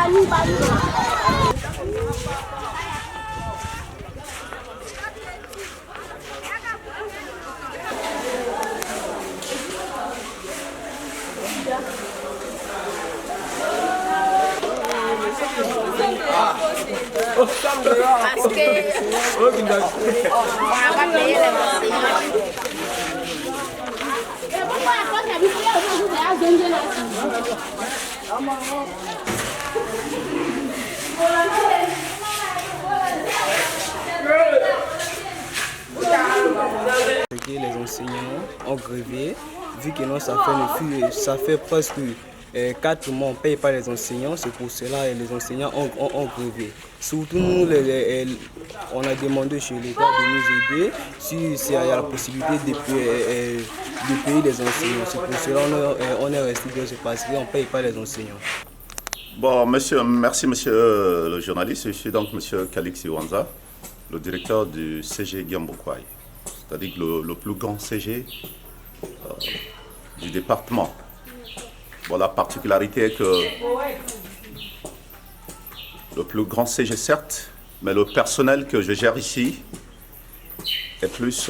Parce que on n'a pas payé les enseignants. Les enseignants ont grévé, vu que non, ça fait presque 4 mois, on ne paye pas les enseignants, c'est pour cela que les enseignants ont grévé. Surtout nous, on a demandé chez l'État de nous aider s'il y a la possibilité de payer les enseignants. C'est pour cela qu'on est resté de parce qu'on ne paye pas les enseignants. Bon, merci monsieur le journaliste. Je suis donc monsieur Kalix Iwanza, le directeur du CG Giambokwai, c'est-à-dire le plus grand CG du département. Bon, la particularité est que le plus grand CG certes, mais le personnel que je gère ici est plus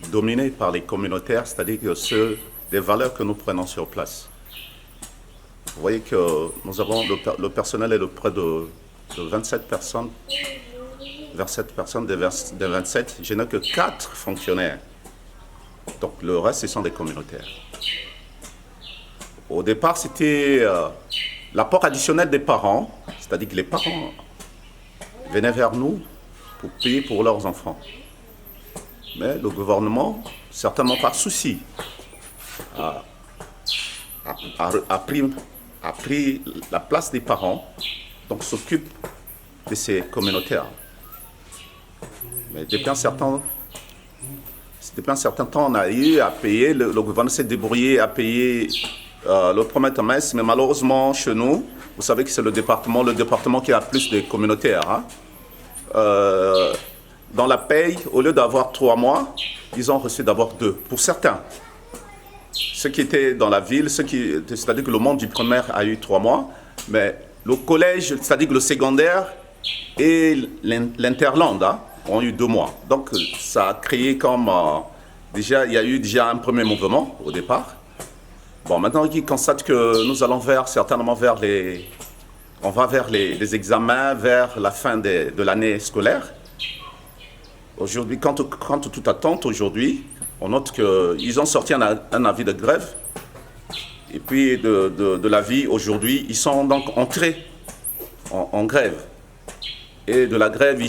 dominé par les communautaires, c'est-à-dire que des valeurs que nous prenons sur place. Vous voyez que nous avons le personnel est de près de 27 personnes. 27 personnes des 27, je n'ai que 4 fonctionnaires. Donc le reste, ce sont des communautaires. Au départ, c'était l'apport additionnel des parents, c'est-à-dire que les parents venaient vers nous pour payer pour leurs enfants. Mais le gouvernement, certainement par souci, a pris la place des parents, donc s'occupe de ces communautaires. Mais depuis un certain temps, on a eu à payer, le gouvernement s'est débrouillé à payer le premier trimestre, mais malheureusement, chez nous, vous savez que c'est le département qui a plus de communautaires. Hein. Dans la paye, au lieu d'avoir 3 mois, ils ont reçu d'avoir 2, pour certains. Ceux qui étaient dans la ville, c'est-à-dire que le monde du primaire a eu 3 mois, mais le collège, c'est-à-dire que le secondaire et l'interland ont eu 2 mois. Donc ça a créé comme... il y a eu déjà un premier mouvement au départ. Bon, maintenant ils constatent que nous allons certainement vers les examens, vers la fin de l'année scolaire. Aujourd'hui, quant à toute attente, aujourd'hui, on note qu'ils ont sorti un avis de grève. Et puis de l'avis, aujourd'hui, ils sont donc entrés en grève. Et de la grève,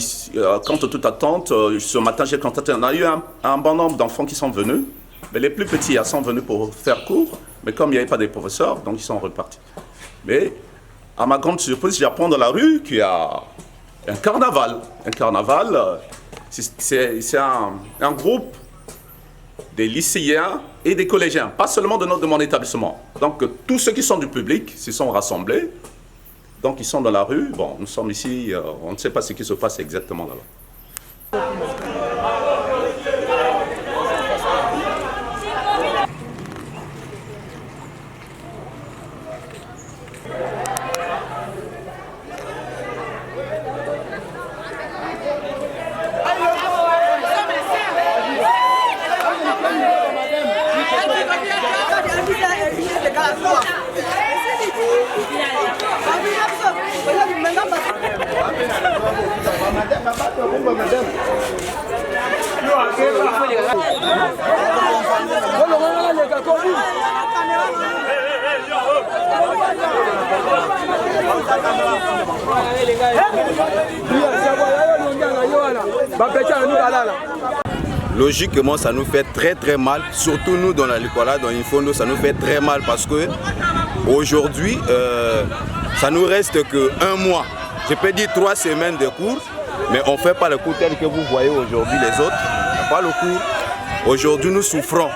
quant à toute attente, ce matin, j'ai constaté qu'on a eu un bon nombre d'enfants qui sont venus. Mais les plus petits sont venus pour faire cours. Mais comme il n'y avait pas de professeurs, donc ils sont repartis. Mais à ma grande surprise, j'apprends dans la rue qu'il y a un carnaval. Un carnaval, c'est un groupe des lycéens et des collégiens, pas seulement de mon établissement. Donc tous ceux qui sont du public se sont rassemblés. Donc ils sont dans la rue. Bon, nous sommes ici, on ne sait pas ce qui se passe exactement là-bas. Logiquement, ça nous fait très mal, surtout nous dans la Likola, dans Infondo, ça nous fait très mal parce que aujourd'hui, ça nous reste que 1 mois. Je peux dire 3 semaines de cours, mais on ne fait pas le cours tel que vous voyez aujourd'hui les autres. On n'a pas le cours. Aujourd'hui, nous souffrons.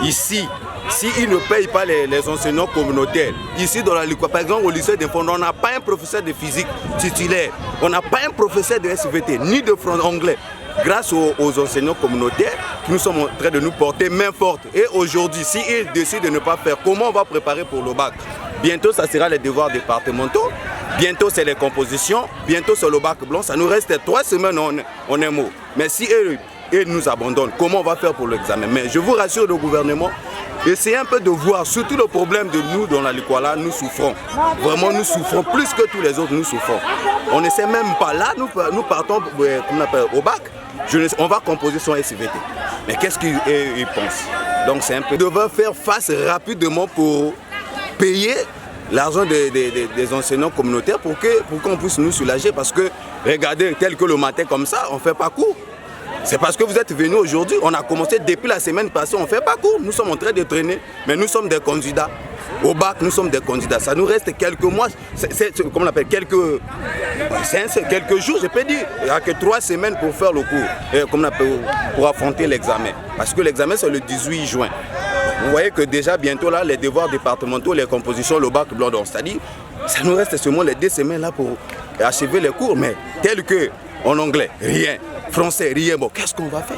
Ici, s'ils ne payent pas les enseignants communautaires, ici dans la Likola, par exemple au lycée d'Infondo, on n'a pas un professeur de physique titulaire, on n'a pas un professeur de SVT, ni de français anglais. Grâce aux enseignants communautaires, nous sommes en train de nous porter main forte. Et aujourd'hui, s'ils décident de ne pas faire, comment on va préparer pour le bac? Bientôt, ça sera les devoirs départementaux. bientôt c'est les compositions, bientôt c'est le bac blanc. Ça nous reste 3 semaines en un mot. Mais si eux nous abandonnent, comment on va faire pour l'examen? Mais je vous rassure, le gouvernement, essayez un peu de voir, surtout le problème de nous dans la Likwala, nous souffrons. Vraiment, nous souffrons plus que tous les autres, nous souffrons. On ne sait même pas là, nous partons au bac. On va composer son SVT. Mais qu'est-ce qu'ils pensent? Donc c'est un peu... On devrait faire face rapidement pour payer l'argent des enseignants communautaires pour qu'on puisse nous soulager. Parce que, regardez, tel que le matin comme ça, on ne fait pas cours. C'est parce que vous êtes venus aujourd'hui, on a commencé depuis la semaine passée, on ne fait pas cours. Nous sommes en train de traîner, mais nous sommes des candidats. Au bac, nous sommes des candidats. Ça nous reste quelques mois, comment on appelle, quelques jours, je peux dire. Il n'y a que 3 semaines pour faire le cours, pour affronter l'examen. Parce que l'examen, c'est le 18 juin. Vous voyez que déjà, bientôt, là, les devoirs départementaux, les compositions, le bac blanc, c'est-à-dire, ça nous reste seulement les 2 semaines là pour achever les cours. Mais tel que en anglais, rien. Français, rien. Bon, qu'est-ce qu'on va faire?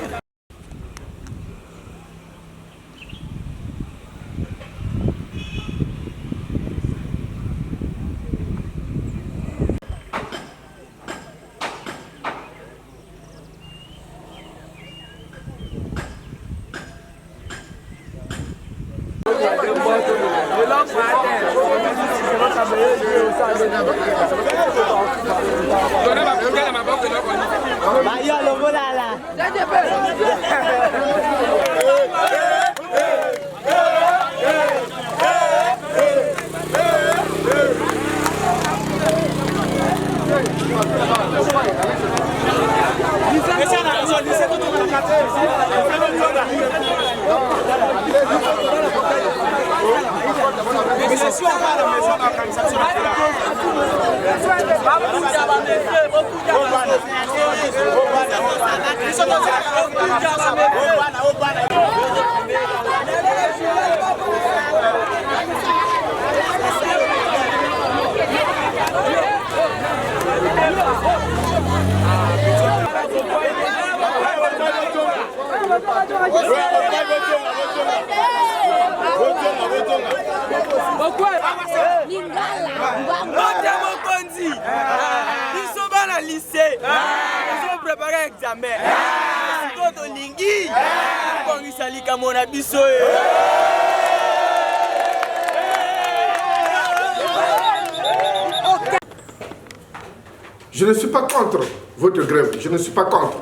Je ne suis pas contre votre grève, je ne suis pas contre.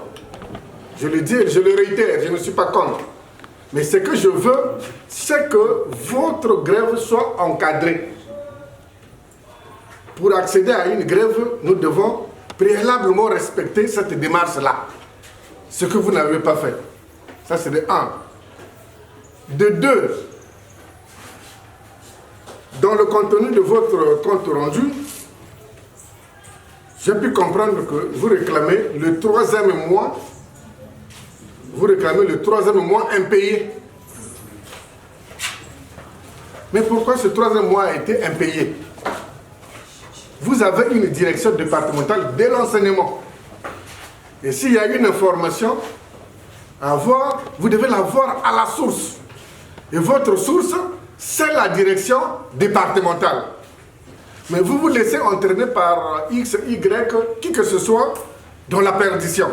Je le dis et je le réitère, je ne suis pas contre. Mais ce que je veux, c'est que votre grève soit encadrée. Pour accéder à une grève, nous devons préalablement respecter cette démarche-là. Ce que vous n'avez pas fait. Ça, c'est de 1. De 2, dans le contenu de votre compte rendu, j'ai pu comprendre que vous réclamez le 3e mois. Vous réclamez le 3e mois impayé. Mais pourquoi ce 3e mois a été impayé? Vous avez une direction départementale de l'enseignement. Et s'il y a une information à avoir, vous devez la voir à la source. Et votre source, c'est la direction départementale. Mais vous vous laissez entraîner par X, Y, qui que ce soit, dans la perdition.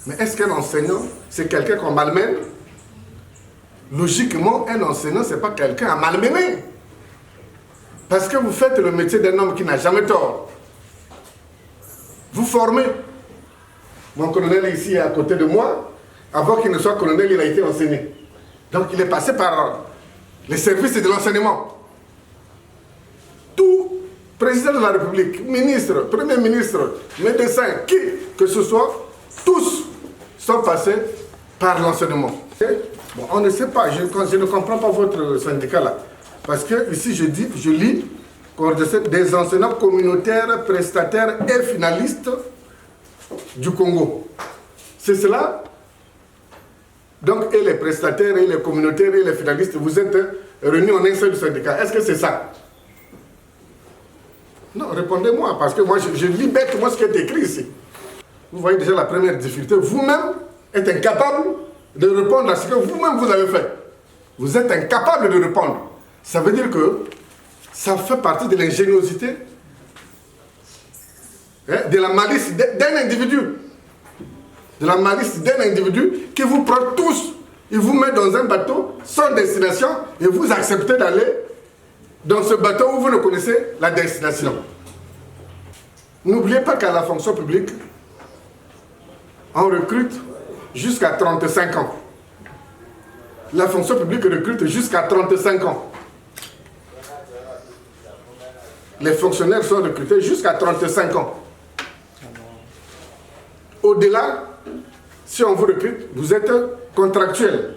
Mais est-ce qu'un enseignant, c'est quelqu'un qu'on malmène? Logiquement, un enseignant, ce n'est pas quelqu'un à malmener. Parce que vous faites le métier d'un homme qui n'a jamais tort. Vous formez. Mon colonel est ici à côté de moi. Avant qu'il ne soit colonel, il a été enseigné. Donc il est passé par les services de l'enseignement. Tout président de la République, ministre, premier ministre, médecin, qui que ce soit, tous sont passés par l'enseignement. Bon, on ne sait pas, je ne comprends pas votre syndicat là. Parce que ici je lis des enseignants communautaires, prestataires et finalistes du Congo. C'est cela. Donc, et les prestataires, et les communautaires, et les finalistes, vous êtes réunis en un seul syndicat. Est-ce que c'est ça? Non, répondez-moi, parce que moi, je lis bêtement ce qui est écrit ici. Vous voyez déjà la première difficulté. Vous-même êtes incapable de répondre à ce que vous-même vous avez fait. Vous êtes incapable de répondre. Ça veut dire que ça fait partie de l'ingéniosité de la malice d'un individu. De la malice d'un individu qui vous prend tous, il vous met dans un bateau sans destination et vous acceptez d'aller dans ce bateau où vous ne connaissez la destination. N'oubliez pas qu'à la fonction publique, on recrute jusqu'à 35 ans. La fonction publique recrute jusqu'à 35 ans. Les fonctionnaires sont recrutés jusqu'à 35 ans. Au-delà, si on vous recrute, vous êtes contractuel.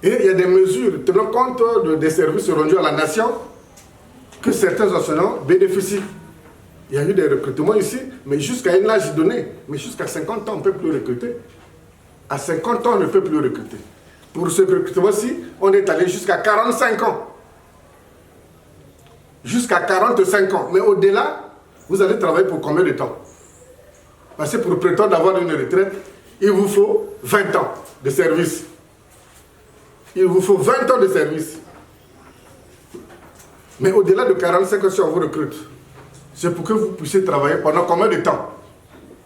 Et il y a des mesures tenant compte des services rendus à la nation que certains enseignants bénéficient. Il y a eu des recrutements ici, mais jusqu'à un âge donné. Mais jusqu'à 50 ans, on ne peut plus recruter. À 50 ans, on ne peut plus recruter. Pour ce recrutement-ci, on est allé jusqu'à 45 ans. Jusqu'à 45 ans. Mais au-delà, vous allez travailler pour combien de temps? Parce que pour prétendre avoir une retraite, il vous faut 20 ans de service. Il vous faut 20 ans de service. Mais au-delà de 45 ans, si on vous recrute, c'est pour que vous puissiez travailler pendant combien de temps?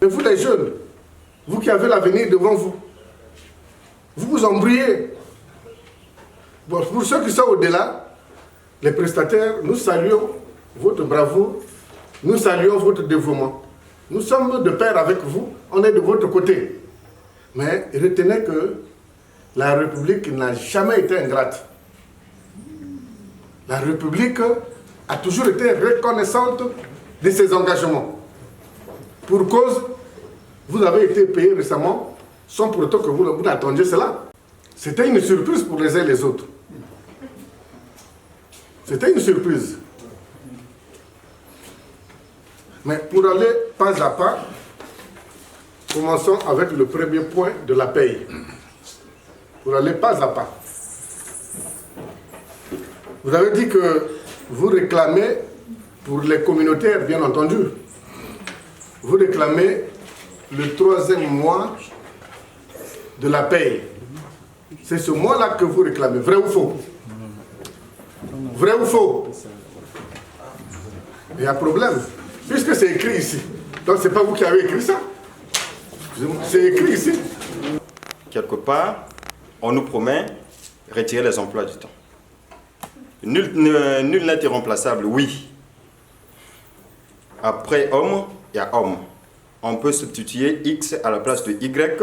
Et vous les jeunes, vous qui avez l'avenir devant vous, vous vous embrouillez. Bon, pour ceux qui sont au-delà, les prestataires, nous saluons votre bravoure, nous saluons votre dévouement. Nous sommes de pair avec vous, on est de votre côté. Mais retenez que la République n'a jamais été ingrate. La République a toujours été reconnaissante de ses engagements. Pour cause, vous avez été payé récemment, sans pour autant que vous n'attendiez cela. C'était une surprise pour les uns et les autres. C'était une surprise. Mais pour aller pas à pas, commençons avec le premier point de la paye. Pour aller pas à pas. Vous avez dit que vous réclamez, pour les communautaires bien entendu, vous réclamez le 3e mois de la paye. C'est ce mois-là que vous réclamez. Vrai ou faux? Vrai ou faux? Il y a problème. Puisque c'est écrit ici. Donc c'est pas vous qui avez écrit ça. C'est écrit ici. Quelque part, on nous promet retirer les emplois du temps. Nul n'est irremplaçable, oui. Après homme, il y a homme. On peut substituer X à la place de Y,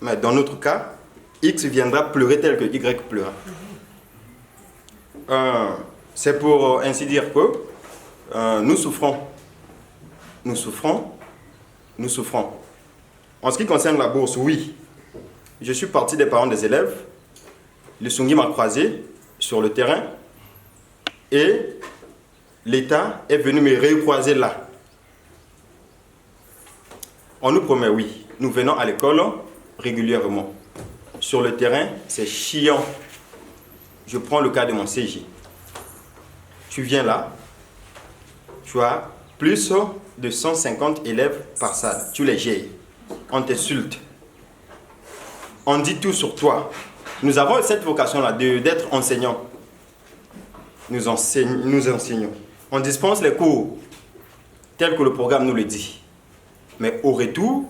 mais dans notre cas, X viendra pleurer tel que Y pleura. C'est pour ainsi dire que nous souffrons. Nous souffrons. Nous souffrons. En ce qui concerne la bourse, oui. Je suis parti des parents des élèves. Le Sungui m'a croisé sur le terrain. Et l'État est venu me recroiser là. On nous promet, oui. Nous venons à l'école régulièrement. Sur le terrain, c'est chiant. Je prends le cas de mon CJ. Tu viens là, tu as plus de 150 élèves par salle. Tu les gères. On t'insulte. On dit tout sur toi. Nous avons cette vocation-là d'être enseignants. Nous enseignons. On dispense les cours tels que le programme nous le dit. Mais au retour,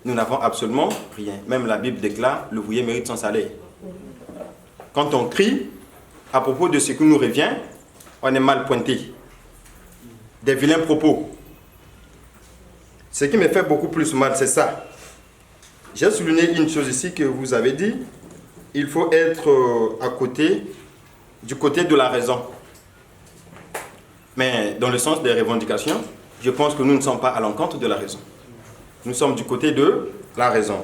nous n'avons absolument rien. Même la Bible déclare, l'ouvrier mérite son salaire. Quand on crie à propos de ce qui nous revient, on est mal pointé. Des vilains propos. Ce qui me fait beaucoup plus mal, c'est ça. J'ai souligné une chose ici que vous avez dit. Il faut être du côté de la raison. Mais dans le sens des revendications, je pense que nous ne sommes pas à l'encontre de la raison. Nous sommes du côté de la raison.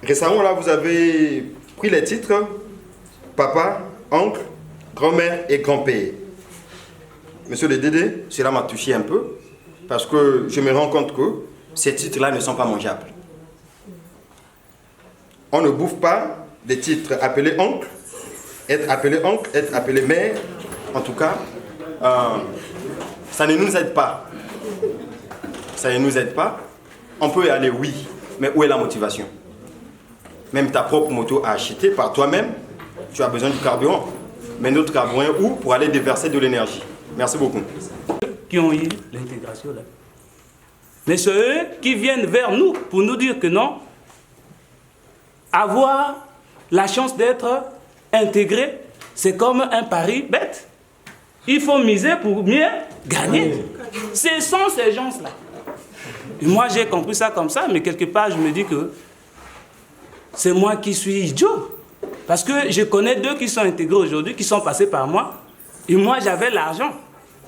Récemment, là, vous avez pris les titres papa, oncle, grand-mère et grand-père. Monsieur le Dédé, cela m'a touché un peu parce que je me rends compte que ces titres-là ne sont pas mangeables. On ne bouffe pas des titres appelés oncle, être appelé mère. En tout cas, ça ne nous aide pas. Ça ne nous aide pas. On peut y aller, oui, mais où est la motivation? Même ta propre moto à acheter par toi-même, tu as besoin du carburant. Mais notre carburant est où pour aller déverser de l'énergie? Merci beaucoup. qui ont eu l'intégration là. Mais c'est eux qui viennent vers nous pour nous dire que non, avoir la chance d'être intégré, c'est comme un pari bête. Il faut miser pour mieux gagner. Ce sont ces gens-là. Et moi, j'ai compris ça comme ça, mais quelque part, je me dis que c'est moi qui suis idiot. Parce que je connais deux qui sont intégrés aujourd'hui, qui sont passés par moi. Et moi, j'avais l'argent.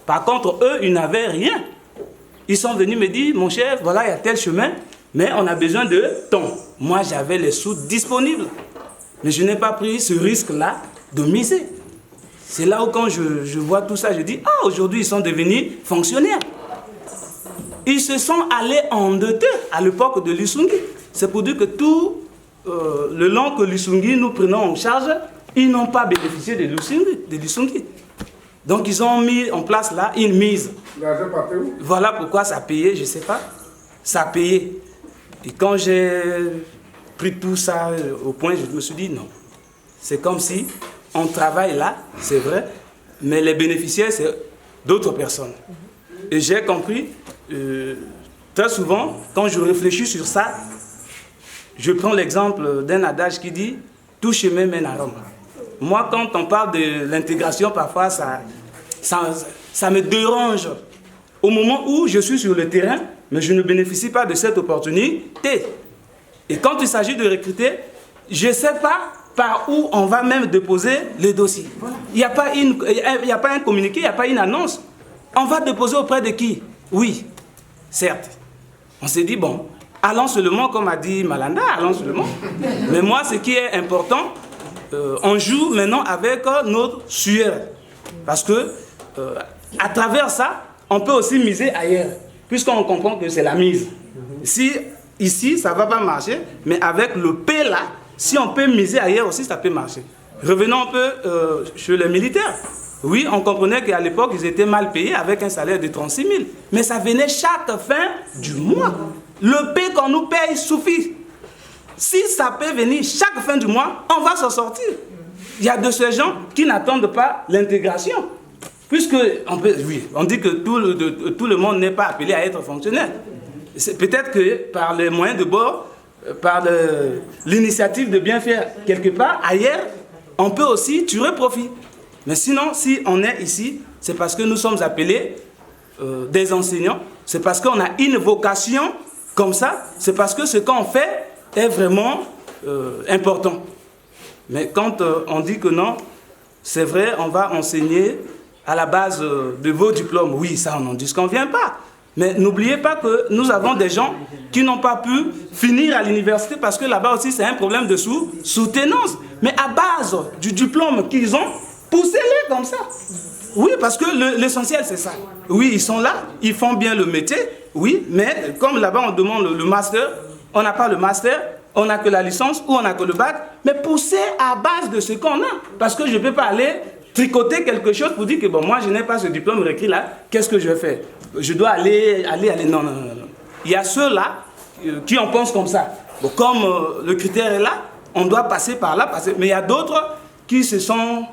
Par contre, eux, ils n'avaient rien. Ils sont venus me dire, mon chef, voilà, il y a tel chemin, mais on a besoin de temps. Moi, j'avais les sous disponibles. Mais je n'ai pas pris ce risque-là de miser. C'est là où quand je vois tout ça, je dis, ah, aujourd'hui, ils sont devenus fonctionnaires. Ils se sont allés en deux à l'époque de l'Usungi. C'est pour dire que tout le long que l'Usungi nous prenons en charge, ils n'ont pas bénéficié de l'Usungi. Donc ils ont mis en place là une mise. L'argent partait où? Voilà pourquoi ça payait, je ne sais pas. Ça payait. Et quand j'ai pris tout ça au point, je me suis dit non. C'est comme si on travaille là, c'est vrai, mais les bénéficiaires, c'est d'autres personnes. Et j'ai compris, très souvent, quand je réfléchis sur ça, je prends l'exemple d'un adage qui dit « tout chemin mène à Rome ». Moi, quand on parle de l'intégration, parfois, ça me dérange. Au moment où je suis sur le terrain, mais je ne bénéficie pas de cette opportunité. Et quand il s'agit de recruter, je ne sais pas par où on va même déposer le dossier. Il n'y a pas un communiqué, il n'y a pas une annonce. On va déposer auprès de qui? Oui, certes. On s'est dit, bon, allons seulement, comme a dit Malanda, allons seulement. Mais moi, ce qui est important, on joue maintenant avec notre sueur. Parce que, à travers ça, on peut aussi miser ailleurs. Puisqu'on comprend que c'est la mise. Si ici, ça ne va pas marcher, mais avec le P là, si on peut miser ailleurs aussi, ça peut marcher. Revenons un peu chez les militaires. Oui, on comprenait qu'à l'époque, ils étaient mal payés avec un salaire de 36 000. Mais ça venait chaque fin du mois. Le P qu'on nous paye suffit. Si ça peut venir chaque fin du mois, on va s'en sortir. Il y a de ces gens qui n'attendent pas l'intégration. Puisque, on dit que tout le monde n'est pas appelé à être fonctionnaire. Peut-être que par les moyens de bord, par l'initiative de bien faire quelque part, ailleurs, on peut aussi tirer profit. Mais sinon, si on est ici, c'est parce que nous sommes appelés des enseignants, c'est parce qu'on a une vocation comme ça, c'est parce que ce qu'on fait est vraiment important. Mais quand on dit que non, c'est vrai, on va enseigner à la base de vos diplômes. Oui, ça, on n'en disconvient pas. Mais n'oubliez pas que nous avons des gens qui n'ont pas pu finir à l'université parce que là-bas aussi, c'est un problème de soutenance. Mais à base du diplôme qu'ils ont, poussez-les comme ça. Oui, parce que l'essentiel, c'est ça. Oui, ils sont là, ils font bien le métier, oui, mais comme là-bas, on demande le master, on n'a pas le master, on n'a que la licence ou on n'a que le bac, mais poussez à base de ce qu'on a. Parce que je ne peux pas aller tricoter quelque chose pour dire que bon, moi, je n'ai pas ce diplôme requis là, qu'est-ce que je vais faire? Je dois aller. Non. Il y a ceux-là qui en pensent comme ça. Bon, comme le critère est là, on doit passer par là, mais il y a d'autres qui se sont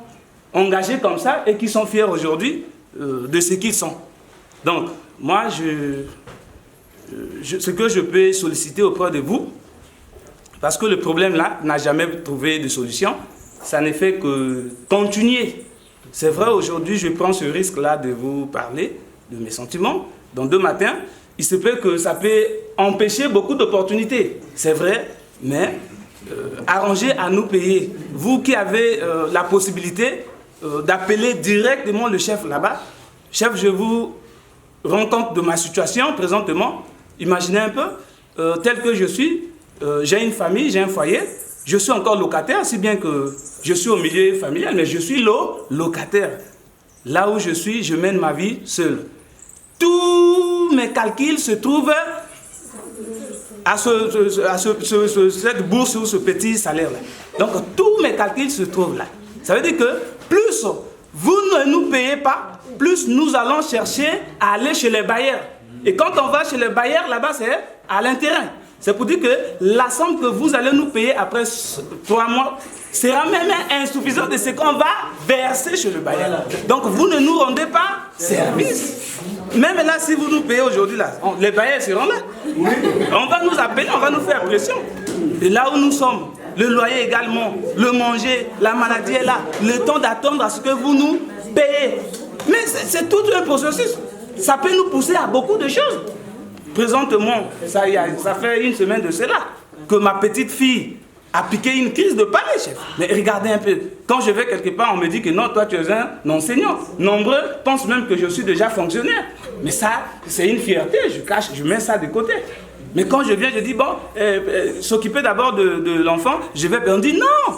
engagés comme ça et qui sont fiers aujourd'hui de ce qu'ils sont. Donc, moi, ce que je peux solliciter auprès de vous, parce que le problème là n'a jamais trouvé de solution, ça ne fait que continuer. C'est vrai, aujourd'hui, je prends ce risque-là de vous parler de mes sentiments. Dans 2 matins, il se peut que ça peut empêcher beaucoup d'opportunités. C'est vrai, mais arrangez à nous payer. Vous qui avez la possibilité d'appeler directement le chef là-bas. Chef, je vous rends compte de ma situation présentement. Imaginez un peu, tel que je suis, j'ai une famille, j'ai un foyer. Je suis encore locataire, si bien que je suis au milieu familial, mais je suis locataire. Là où je suis, je mène ma vie seul. Tous mes calculs se trouvent à cette bourse ou ce petit salaire-là. Donc, tous mes calculs se trouvent là. Ça veut dire que plus vous ne nous payez pas, plus nous allons chercher à aller chez les bailleurs. Et quand on va chez les bailleurs, là-bas, c'est à l'intérêt. C'est pour dire que la somme que vous allez nous payer après 3 mois sera même insuffisante de ce qu'on va verser chez le bailleur. Donc vous ne nous rendez pas service. Même là, si vous nous payez aujourd'hui, là, les bailleurs seront là. On va nous appeler, on va nous faire pression. Et là où nous sommes, le loyer également, le manger, la maladie est là. Le temps d'attendre à ce que vous nous payez. Mais c'est tout un processus. Ça peut nous pousser à beaucoup de choses. Présentement, ça fait une semaine de cela que ma petite fille a piqué une crise de panique, chef. Mais regardez un peu, quand je vais quelque part, on me dit que non, toi tu es un enseignant. Nombreux pensent même que je suis déjà fonctionnaire. Mais ça, c'est une fierté, je mets ça de côté. Mais quand je viens, je dis, bon, s'occuper d'abord de l'enfant, on dit non,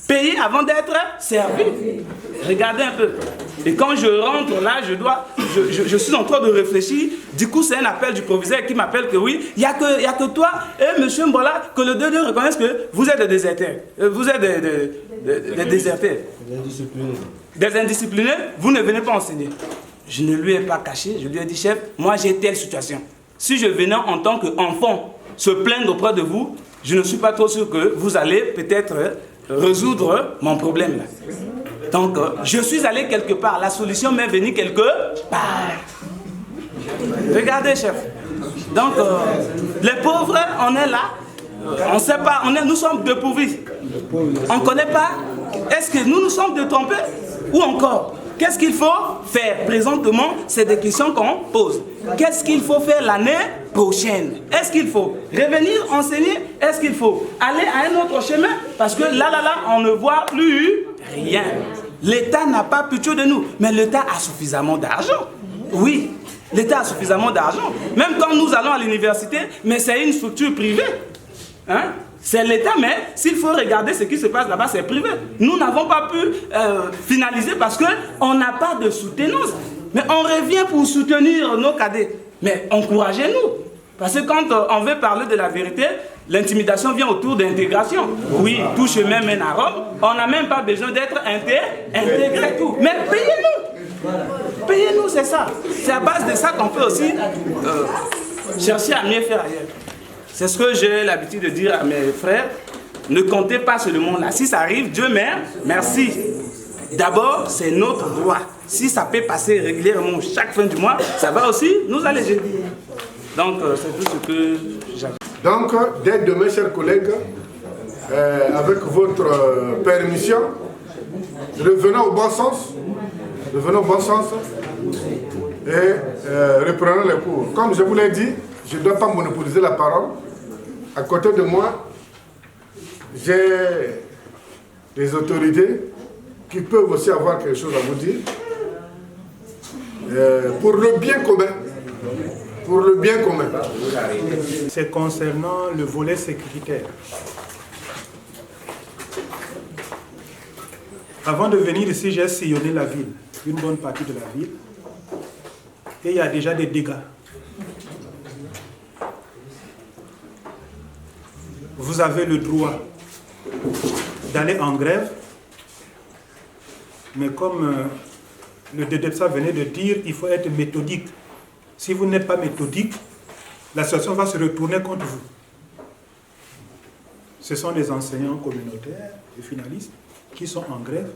payer avant d'être servi. Regardez un peu. Et quand je rentre là, je suis en train de réfléchir. Du coup, c'est un appel du proviseur qui m'appelle que oui, il n'y a que toi et monsieur Mbola, que le DG reconnaisse que vous êtes des déserteurs. Vous êtes des déserteurs. Des indisciplinés, vous ne venez pas enseigner. Je ne lui ai pas caché, je lui ai dit, chef, moi j'ai telle situation. Si je venais en tant qu'enfant se plaindre auprès de vous, je ne suis pas trop sûr que vous allez peut-être résoudre mon problème là. Donc, je suis allé quelque part. La solution m'est venue quelque part. Regardez, chef. Donc, les pauvres, on est là. On ne sait pas. Nous sommes dépourvus. On ne connaît pas. Est-ce que nous sommes détrompés? Ou encore, qu'est-ce qu'il faut faire? Présentement, c'est des questions qu'on pose. Qu'est-ce qu'il faut faire l'année prochaine? Est-ce qu'il faut revenir enseigner? Est-ce qu'il faut aller à un autre chemin? Parce que là, on ne voit plus rien. L'État n'a pas pitié de nous, mais l'État a suffisamment d'argent. Oui, l'État a suffisamment d'argent. Même quand nous allons à l'université, mais c'est une structure privée. Hein? C'est l'État, mais s'il faut regarder ce qui se passe là-bas, c'est privé. Nous n'avons pas pu finaliser parce qu'on n'a pas de soutenance. Mais on revient pour soutenir nos cadets. Mais encouragez-nous. Parce que quand on veut parler de la vérité, l'intimidation vient autour d'intégration. Oui, tout chemin mène à Rome. On n'a même pas besoin d'être intégré tout. Mais payez-nous. Payez-nous, c'est ça. C'est à base de ça qu'on peut aussi chercher à mieux faire ailleurs. C'est ce que j'ai l'habitude de dire à mes frères. Ne comptez pas sur le monde là. Si ça arrive, Dieu merci. D'abord, c'est notre droit. Si ça peut passer régulièrement chaque fin du mois, ça va aussi nous alléger. Donc, c'est tout ce que j'avais. Donc, dès demain, chers collègues, avec votre permission, revenons au bon sens. Revenons au bon sens et reprenons les cours. Comme je vous l'ai dit, je ne dois pas monopoliser la parole. À côté de moi, j'ai des autorités qui peuvent aussi avoir quelque chose à vous dire. Pour le bien commun. Pour le bien commun. C'est concernant le volet sécuritaire. Avant de venir ici, j'ai sillonné la ville, une bonne partie de la ville, et il y a déjà des dégâts. Vous avez le droit d'aller en grève, mais comme le DDEPSA venait de dire, il faut être méthodique. Si vous n'êtes pas méthodique, la situation va se retourner contre vous. Ce sont des enseignants communautaires et finalistes qui sont en grève.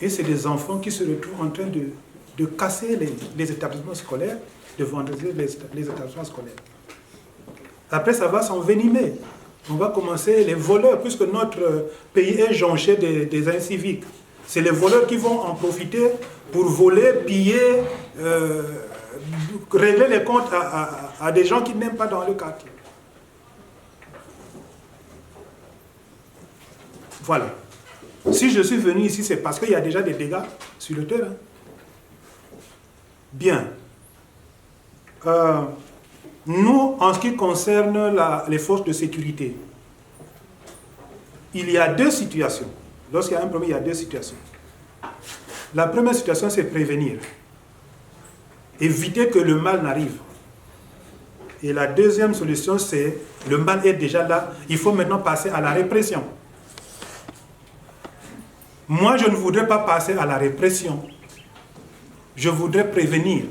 Et c'est des enfants qui se retrouvent en train de casser les établissements scolaires, de vandaliser les établissements scolaires. Après, ça va s'envenimer. On va commencer les voleurs, puisque notre pays est jonché des inciviques. C'est les voleurs qui vont en profiter pour voler, piller, régler les comptes à des gens qui n'aiment pas dans le quartier. Voilà. Si je suis venu ici, c'est parce qu'il y a déjà des dégâts sur le terrain. Bien. Nous, en ce qui concerne les forces de sécurité, il y a deux situations. Lorsqu'il y a un problème, il y a deux situations. La première situation, c'est prévenir. Éviter que le mal n'arrive. Et la deuxième solution, c'est le mal est déjà là. Il faut maintenant passer à la répression. Moi, je ne voudrais pas passer à la répression. Je voudrais prévenir.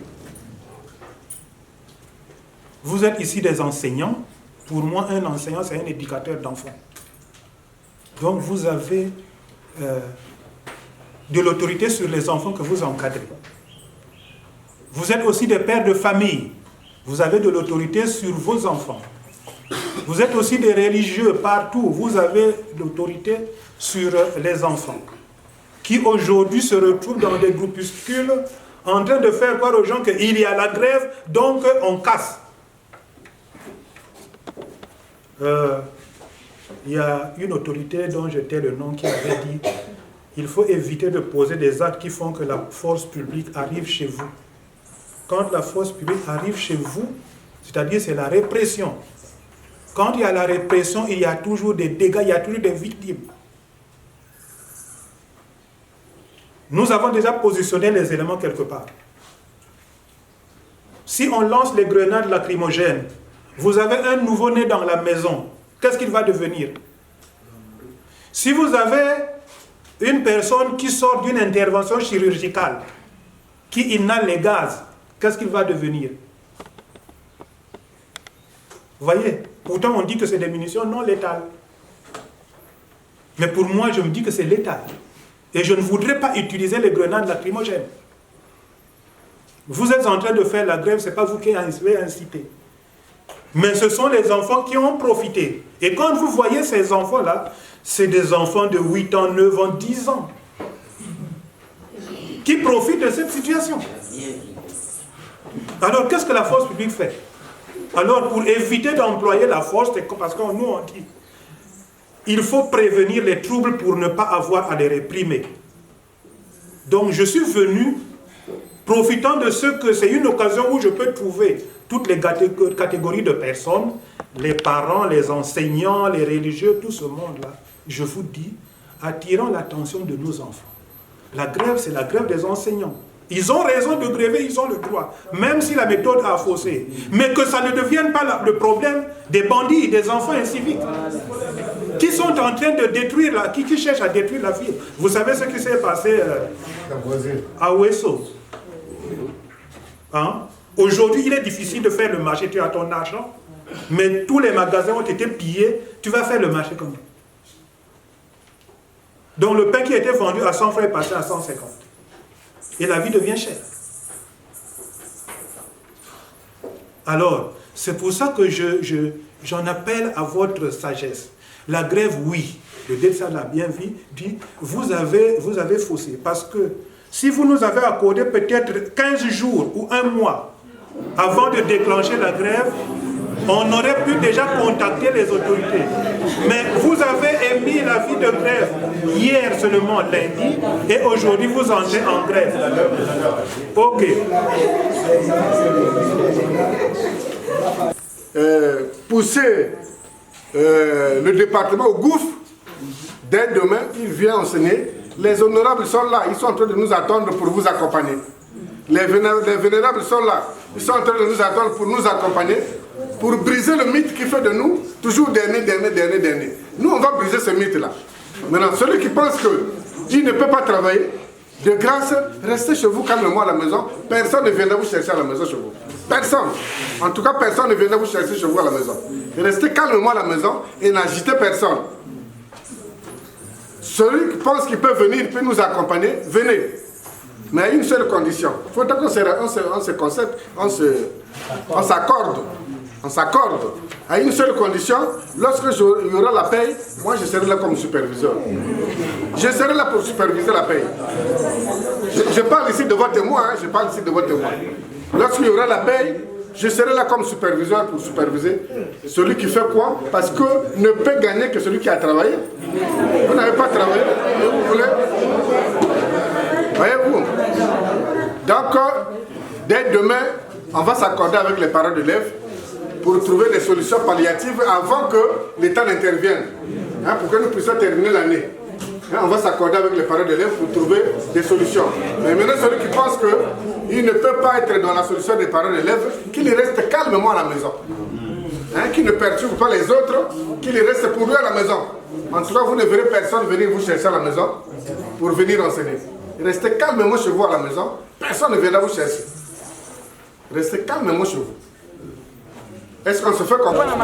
Vous êtes ici des enseignants. Pour moi, un enseignant, c'est un éducateur d'enfants. Donc, vous avez de l'autorité sur les enfants que vous encadrez. Vous êtes aussi des pères de famille. Vous avez de l'autorité sur vos enfants. Vous êtes aussi des religieux partout. Vous avez l'autorité sur les enfants. Qui aujourd'hui se retrouvent dans des groupuscules en train de faire croire aux gens qu'il y a la grève, donc on casse. Il y a une autorité dont je tais le nom qui avait dit il faut éviter de poser des actes qui font que la force publique arrive chez vous. Quand la force publique arrive chez vous, c'est-à-dire c'est la répression. Quand il y a la répression, il y a toujours des dégâts, il y a toujours des victimes. Nous avons déjà positionné les éléments quelque part. Si on lance les grenades lacrymogènes, vous avez un nouveau-né dans la maison, qu'est-ce qu'il va devenir? Si vous avez une personne qui sort d'une intervention chirurgicale, qui inhale les gaz, qu'est-ce qu'il va devenir? Vous voyez? Pourtant, on dit que c'est des munitions non létales. Mais pour moi, je me dis que c'est létal. Et je ne voudrais pas utiliser les grenades lacrymogènes. Vous êtes en train de faire la grève, ce n'est pas vous qui avez incité. Mais ce sont les enfants qui ont profité. Et quand vous voyez ces enfants-là, c'est des enfants de 8 ans, 9 ans, 10 ans qui profitent de cette situation. Alors, qu'est-ce que la force publique fait? Alors, pour éviter d'employer la force, parce que nous, on dit, il faut prévenir les troubles pour ne pas avoir à les réprimer. Donc, je suis venu, profitant de ce que c'est une occasion où je peux trouver toutes les catégories de personnes, les parents, les enseignants, les religieux, tout ce monde-là, je vous dis, attirant l'attention de nos enfants. La grève, c'est la grève des enseignants. Ils ont raison de gréver, ils ont le droit, même si la méthode a faussé. Mais que ça ne devienne pas le problème des bandits, des enfants inciviques, qui sont en train de détruire, qui cherchent à détruire la ville. Vous savez ce qui s'est passé à Ouesso? Hein? Aujourd'hui, il est difficile de faire le marché, tu as ton argent, mais tous les magasins ont été pillés, tu vas faire le marché comment? Donc le pain qui était vendu à 100 francs est passé à 150. Et la vie devient chère. Alors, c'est pour ça que j'en appelle à votre sagesse. La grève, oui, le DETSA l'a bien dit, vous avez faussé. Parce que si vous nous avez accordé peut-être 15 jours ou 1 mois avant de déclencher la grève, on aurait pu déjà contacter les autorités. Mais vous avez émis l'avis de grève hier seulement lundi et aujourd'hui vous entrez en grève. Ok. Pousser le département au gouffre, dès demain, il vient enseigner. Les honorables sont là, ils sont en train de nous attendre pour vous accompagner. Les vénérables sont là, ils sont en train de nous attendre pour nous accompagner, pour briser le mythe qui fait de nous toujours dernier. Nous, on va briser ce mythe-là. Maintenant, celui qui pense qu'il ne peut pas travailler, de grâce, restez chez vous calmement à la maison. Personne ne viendra vous chercher à la maison chez vous. Personne. En tout cas, personne ne viendra vous chercher chez vous à la maison. Restez calmement à la maison et n'agitez personne. Celui qui pense qu'il peut venir, il peut nous accompagner, venez. Mais à une seule condition. Il faut qu'on s'accorde. On s'accorde à une seule condition. Lorsque il y aura la paye, moi je serai là comme superviseur. Je serai là pour superviser la paye. Je parle ici devant témoin. Je parle ici devant témoin. Lorsqu'il y aura la paye, je serai là comme superviseur pour superviser celui qui fait quoi. Parce que ne peut gagner que celui qui a travaillé. Vous n'avez pas travaillé, et vous voulez. Voyez-vous. Donc, dès demain, on va s'accorder avec les parents d'élèves pour trouver des solutions palliatives avant que l'État n'intervienne, pour que nous puissions terminer l'année. On va s'accorder avec les parents d'élèves pour trouver des solutions. Mais maintenant, celui qui pense qu'il ne peut pas être dans la solution des parents d'élèves, qu'il reste calmement à la maison. Qu'il ne perturbe pas les autres, qu'il reste pour lui à la maison. En tout cas, vous ne verrez personne venir vous chercher à la maison pour venir enseigner. Restez calmement chez vous à la maison, personne ne viendra vous chercher. Restez calmement chez vous. Est-ce qu'on se fait comprendre?